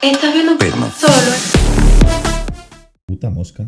Estás viendo Pero solo. Puta mosca.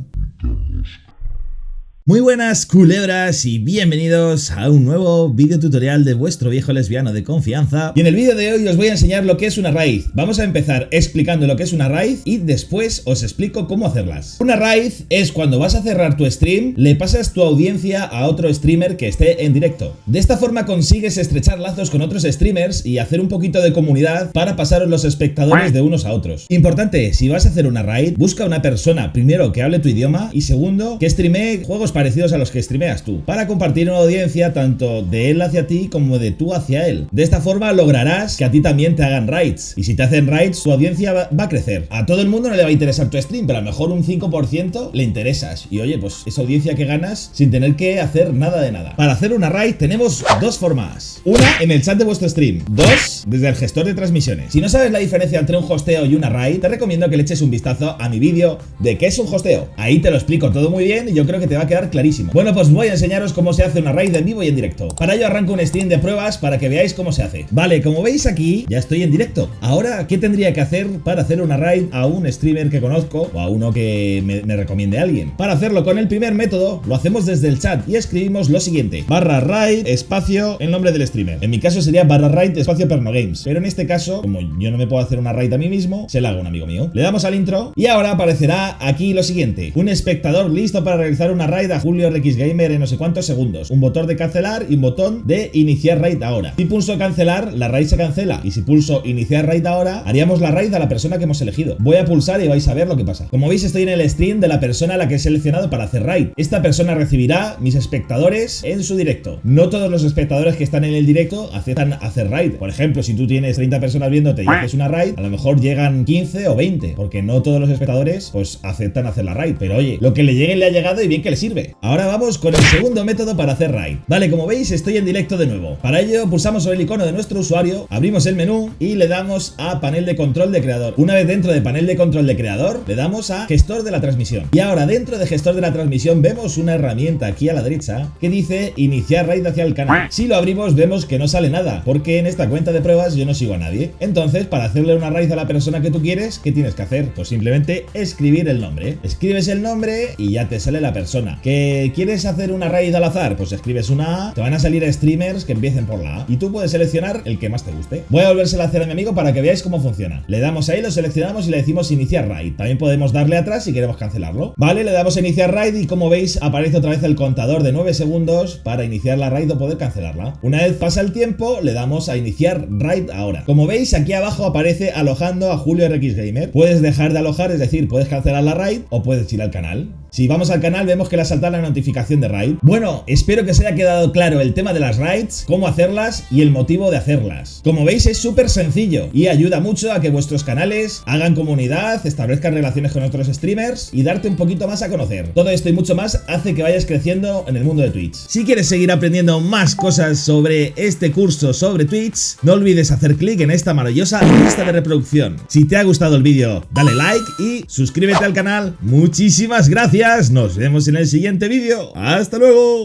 Muy buenas culebras y bienvenidos a un nuevo vídeo tutorial de vuestro viejo lesbiano de confianza. Y en el vídeo de hoy os voy a enseñar lo que es una raid. Vamos a empezar explicando lo que es una raid y después os explico cómo hacerlas. Una raid es cuando vas a cerrar tu stream, le pasas tu audiencia a otro streamer que esté en directo. De esta forma consigues estrechar lazos con otros streamers y hacer un poquito de comunidad para pasaros los espectadores de unos a otros. Importante, si vas a hacer una raid, busca una persona, primero, que hable tu idioma y segundo, que streamee juegos parecidos a los que streameas tú, para compartir una audiencia tanto de él hacia ti como de tú hacia él. De esta forma lograrás que a ti también te hagan raids, y si te hacen raids, tu audiencia va a crecer. A todo el mundo no le va a interesar tu stream, pero a lo mejor un 5% le interesas, y oye, pues esa audiencia que ganas sin tener que hacer nada de nada. Para hacer una raid tenemos dos formas: una, en el chat de vuestro stream; dos, desde el gestor de transmisiones. Si no sabes la diferencia entre un hosteo y una raid, te recomiendo que le eches un vistazo a mi vídeo de qué es un hosteo. Ahí te lo explico todo muy bien y yo creo que te va a quedar clarísimo. Bueno, pues voy a enseñaros cómo se hace una raid en vivo y en directo. Para ello arranco un stream de pruebas para que veáis cómo se hace. Vale, como veis aquí, ya estoy en directo. Ahora, ¿qué tendría que hacer para hacer una raid a un streamer que conozco o a uno que me recomiende a alguien? Para hacerlo con el primer método, lo hacemos desde el chat y escribimos lo siguiente: /raid espacio el nombre del streamer. En mi caso sería /raid espacio pernogames, pero en este caso, como yo no me puedo hacer una raid a mí mismo, se la hago a un amigo mío. Le damos al intro y ahora aparecerá aquí lo siguiente: un espectador listo para realizar una raid a Julio RX Gamer en no sé cuántos segundos, un botón de cancelar y un botón de iniciar raid ahora. Si pulso cancelar, la raid se cancela, y si pulso iniciar raid ahora, haríamos la raid a la persona que hemos elegido. Voy a pulsar y vais a ver lo que pasa. Como veis, estoy en el stream de la persona a la que he seleccionado para hacer raid. Esta persona recibirá mis espectadores en su directo. No todos los espectadores que están en el directo aceptan hacer raid. Por ejemplo, si tú tienes 30 personas viéndote y haces una raid, a lo mejor llegan 15 o 20, porque no todos los espectadores pues aceptan hacer la raid. Pero oye, lo que le llegue le ha llegado y bien que le sirve. Ahora vamos con el segundo método para hacer raid. Vale, como veis, estoy en directo de nuevo. Para ello pulsamos sobre el icono de nuestro usuario, abrimos el menú y le damos a panel de control de creador. Una vez dentro de panel de control de creador, le damos a gestor de la transmisión. Y ahora dentro de gestor de la transmisión vemos una herramienta aquí a la derecha que dice iniciar raid hacia el canal. Si lo abrimos vemos que no sale nada, porque en esta cuenta de pruebas yo no sigo a nadie. Entonces, para hacerle una raid a la persona que tú quieres, ¿qué tienes que hacer? Pues simplemente escribir el nombre. Escribes el nombre y ya te sale la persona. ¿Que quieres hacer una raid al azar? Pues escribes una A, te van a salir streamers que empiecen por la A y tú puedes seleccionar el que más te guste. Voy a volvérselo a hacer a mi amigo para que veáis cómo funciona. Le damos ahí, lo seleccionamos y le decimos iniciar raid. También podemos darle atrás si queremos cancelarlo. Vale, le damos a iniciar raid y como veis aparece otra vez el contador de 9 segundos para iniciar la raid o poder cancelarla. Una vez pasa el tiempo, le damos a iniciar raid ahora. Como veis, aquí abajo aparece alojando a Julio RX Gamer. Puedes dejar de alojar, es decir, puedes cancelar la raid o puedes ir al canal. Si vamos al canal vemos que le ha saltado la notificación de raid. Bueno, espero que os haya quedado claro el tema de las raids, cómo hacerlas y el motivo de hacerlas. Como veis, es súper sencillo y ayuda mucho a que vuestros canales hagan comunidad, establezcan relaciones con otros streamers y darte un poquito más a conocer. Todo esto y mucho más hace que vayas creciendo en el mundo de Twitch. Si quieres seguir aprendiendo más cosas sobre este curso sobre Twitch, no olvides hacer clic en esta maravillosa lista de reproducción. Si te ha gustado el vídeo, dale like y suscríbete al canal. Muchísimas gracias. Nos vemos en el siguiente vídeo. ¡Hasta luego!